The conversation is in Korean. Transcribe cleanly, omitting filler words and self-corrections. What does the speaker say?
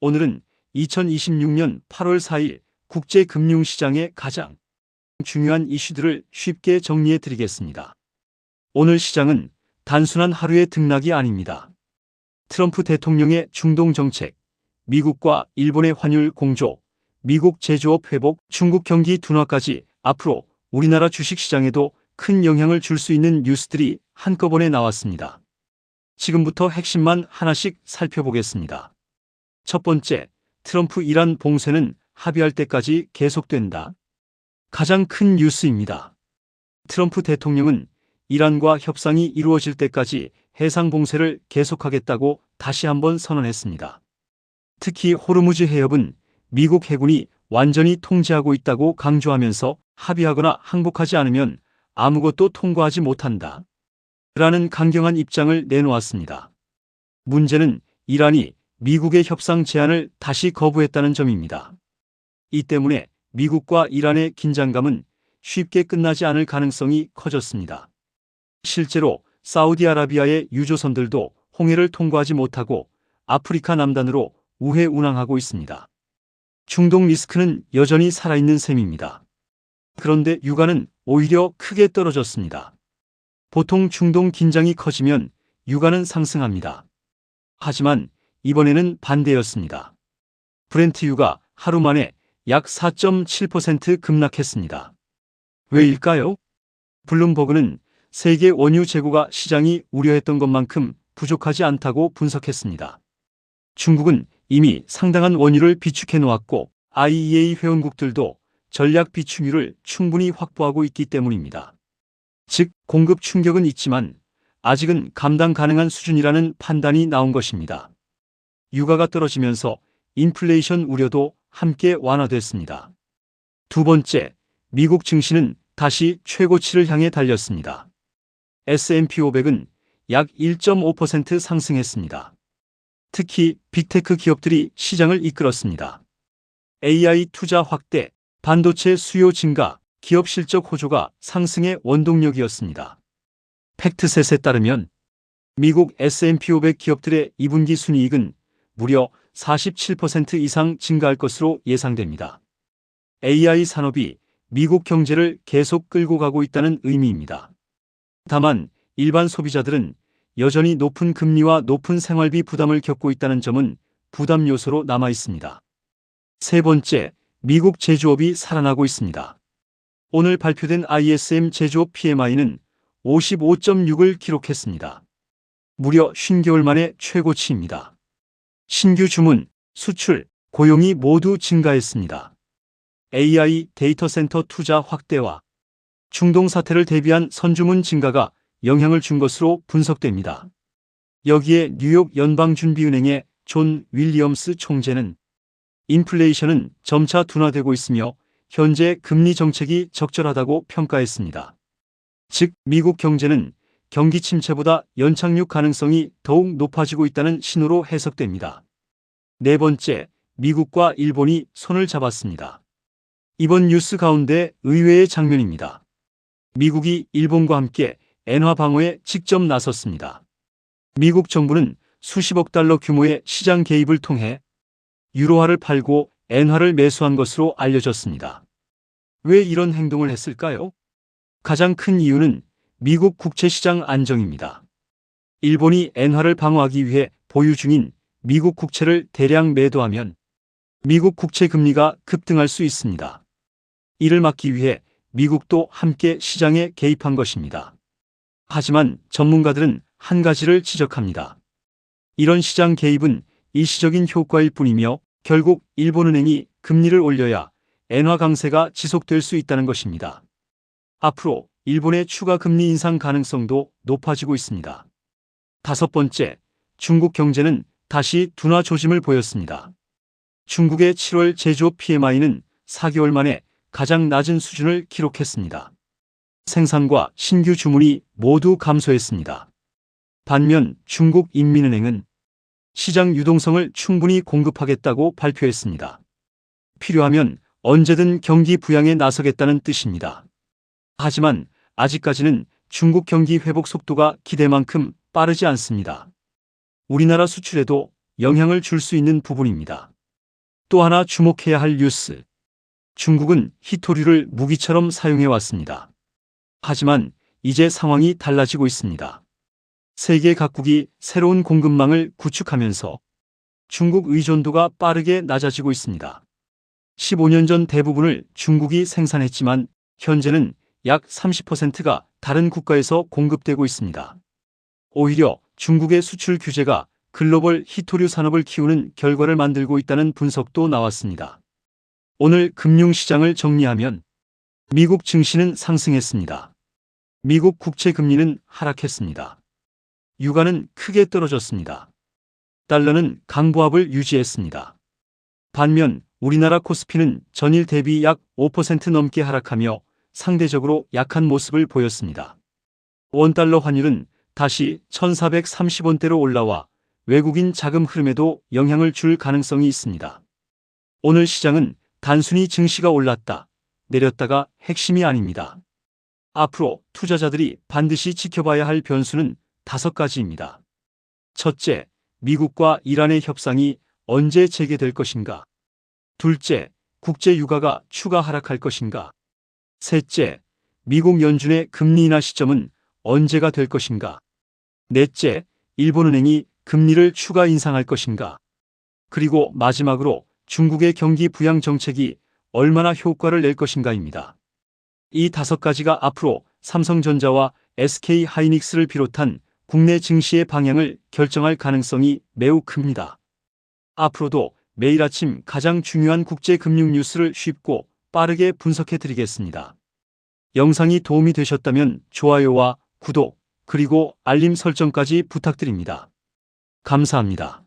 오늘은 2026년 8월 4일 국제금융시장의 가장 중요한 이슈들을 쉽게 정리해 드리겠습니다. 오늘 시장은 단순한 하루의 등락이 아닙니다. 트럼프 대통령의 중동 정책, 미국과 일본의 환율 공조, 미국 제조업 회복, 중국 경기 둔화까지 앞으로 우리나라 주식시장에도 큰 영향을 줄 수 있는 뉴스들이 한꺼번에 나왔습니다. 지금부터 핵심만 하나씩 살펴보겠습니다. 첫 번째, 트럼프 이란 봉쇄는 합의할 때까지 계속된다. 가장 큰 뉴스입니다. 트럼프 대통령은 이란과 협상이 이루어질 때까지 해상 봉쇄를 계속하겠다고 다시 한번 선언했습니다. 특히 호르무즈 해협은 미국 해군이 완전히 통제하고 있다고 강조하면서 합의하거나 항복하지 않으면 아무것도 통과하지 못한다. 라는 강경한 입장을 내놓았습니다. 문제는 이란이 미국의 협상 제안을 다시 거부했다는 점입니다. 이 때문에 미국과 이란의 긴장감은 쉽게 끝나지 않을 가능성이 커졌습니다. 실제로 사우디아라비아의 유조선들도 홍해를 통과하지 못하고 아프리카 남단으로 우회 운항하고 있습니다. 중동 리스크는 여전히 살아있는 셈입니다. 그런데 유가는 오히려 크게 떨어졌습니다. 보통 중동 긴장이 커지면 유가는 상승합니다. 하지만 이번에는 반대였습니다. 브렌트 유가 하루 만에 약 4.7% 급락했습니다. 왜일까요? 블룸버그는 세계 원유 재고가 시장이 우려했던 것만큼 부족하지 않다고 분석했습니다. 중국은 이미 상당한 원유를 비축해 놓았고 IEA 회원국들도 전략 비축유를 충분히 확보하고 있기 때문입니다. 즉, 공급 충격은 있지만 아직은 감당 가능한 수준이라는 판단이 나온 것입니다. 유가가 떨어지면서 인플레이션 우려도 함께 완화됐습니다. 두 번째, 미국 증시는 다시 최고치를 향해 달렸습니다. S&P 500은 약 1.5% 상승했습니다. 특히 빅테크 기업들이 시장을 이끌었습니다. AI 투자 확대, 반도체 수요 증가, 기업 실적 호조가 상승의 원동력이었습니다. 팩트셋에 따르면 미국 S&P 500 기업들의 2분기 순이익은 무려 47% 이상 증가할 것으로 예상됩니다. AI 산업이 미국 경제를 계속 끌고 가고 있다는 의미입니다. 다만 일반 소비자들은 여전히 높은 금리와 높은 생활비 부담을 겪고 있다는 점은 부담 요소로 남아 있습니다. 세 번째, 미국 제조업이 살아나고 있습니다. 오늘 발표된 ISM 제조업 PMI는 55.6을 기록했습니다. 무려 50개월 만에 최고치입니다. 신규 주문, 수출, 고용이 모두 증가했습니다. AI 데이터 센터 투자 확대와 중동 사태를 대비한 선주문 증가가 영향을 준 것으로 분석됩니다. 여기에 뉴욕 연방준비은행의 존 윌리엄스 총재는 인플레이션은 점차 둔화되고 있으며 현재 금리 정책이 적절하다고 평가했습니다. 즉, 미국 경제는 경기 침체보다 연착륙 가능성이 더욱 높아지고 있다는 신호로 해석됩니다. 네 번째, 미국과 일본이 손을 잡았습니다. 이번 뉴스 가운데 의외의 장면입니다. 미국이 일본과 함께 엔화 방어에 직접 나섰습니다. 미국 정부는 수십억 달러 규모의 시장 개입을 통해 유로화를 팔고 엔화를 매수한 것으로 알려졌습니다. 왜 이런 행동을 했을까요? 가장 큰 이유는 미국 국채시장 안정입니다. 일본이 엔화를 방어하기 위해 보유 중인 미국 국채를 대량 매도하면 미국 국채 금리가 급등할 수 있습니다. 이를 막기 위해 미국도 함께 시장에 개입한 것입니다. 하지만 전문가들은 한 가지를 지적합니다. 이런 시장 개입은 일시적인 효과일 뿐이며 결국 일본은행이 금리를 올려야 엔화 강세가 지속될 수 있다는 것입니다. 앞으로 일본의 추가 금리 인상 가능성도 높아지고 있습니다. 다섯 번째, 중국 경제는 다시 둔화 조짐을 보였습니다. 중국의 7월 제조업 PMI는 4개월 만에 가장 낮은 수준을 기록했습니다. 생산과 신규 주문이 모두 감소했습니다. 반면 중국 인민은행은 시장 유동성을 충분히 공급하겠다고 발표했습니다. 필요하면 언제든 경기 부양에 나서겠다는 뜻입니다. 하지만 아직까지는 중국 경기 회복 속도가 기대만큼 빠르지 않습니다. 우리나라 수출에도 영향을 줄 수 있는 부분입니다. 또 하나 주목해야 할 뉴스. 중국은 희토류를 무기처럼 사용해 왔습니다. 하지만 이제 상황이 달라지고 있습니다. 세계 각국이 새로운 공급망을 구축하면서 중국 의존도가 빠르게 낮아지고 있습니다. 15년 전 대부분을 중국이 생산했지만 현재는 약 30%가 다른 국가에서 공급되고 있습니다. 오히려 중국의 수출 규제가 글로벌 희토류 산업을 키우는 결과를 만들고 있다는 분석도 나왔습니다. 오늘 금융시장을 정리하면 미국 증시는 상승했습니다. 미국 국채 금리는 하락했습니다. 유가는 크게 떨어졌습니다. 달러는 강보합을 유지했습니다. 반면 우리나라 코스피는 전일 대비 약 5% 넘게 하락하며 상대적으로 약한 모습을 보였습니다. 원달러 환율은 다시 1430원대로 올라와 외국인 자금 흐름에도 영향을 줄 가능성이 있습니다. 오늘 시장은 단순히 증시가 올랐다, 내렸다가 핵심이 아닙니다. 앞으로 투자자들이 반드시 지켜봐야 할 변수는 5가지입니다. 첫째, 미국과 이란의 협상이 언제 재개될 것인가? 둘째, 국제 유가가 추가 하락할 것인가? 셋째, 미국 연준의 금리 인하 시점은 언제가 될 것인가? 넷째, 일본은행이 금리를 추가 인상할 것인가? 그리고 마지막으로 중국의 경기 부양 정책이 얼마나 효과를 낼 것인가입니다. 이 5가지가 앞으로 삼성전자와 SK하이닉스를 비롯한 국내 증시의 방향을 결정할 가능성이 매우 큽니다. 앞으로도 매일 아침 가장 중요한 국제 금융 뉴스를 쉽고 빠르게 분석해 드리겠습니다. 영상이 도움이 되셨다면 좋아요와 구독, 그리고 알림 설정까지 부탁드립니다. 감사합니다.